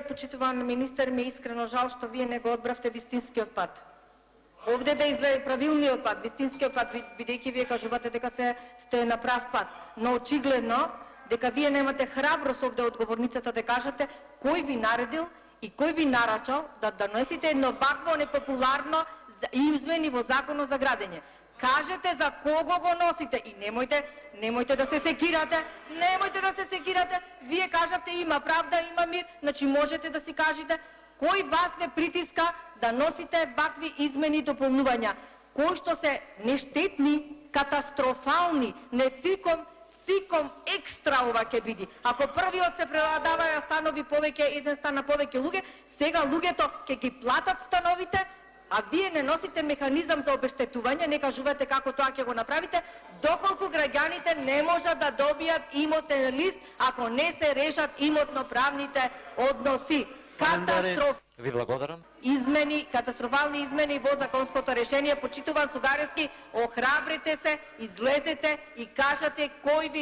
Почитуван министер, ми искрено жал што вие не го одбравте вистинскиот пат. Овде да изгледа правилниот пат, вистинскиот пат, бидејќи вие кажувате дека сте на прав пат, но очигледно дека вие немате храброст овде од говорницата да кажете кој ви наредил и кој ви нарачал да донесите едно вакво непопуларно измени во Законот за градење. Кажете за кого го носите и немојте да се секирате, Вие кажавте има правда, има мир, значи можете да си кажете кој вас ве притиска да носите вакви измени и дополнувања, кои што се нештетни, катастрофални, не фиком екстра ова ќе биде. Ако првиот се преладаваја станови повеќе, еден стан на повеќе луѓе, сега луѓето ќе ги платат становите, а вие не носите механизам за обештетување, не кажувате како тоа ќе го направите, доколку граѓаните не можат да добијат имотен лист ако не се решат имотно-правните односи. Ви благодарам. Катастрофални измени во законското решение. Почитуван Сугарески, охрабрите се, излезете и кажете кој ви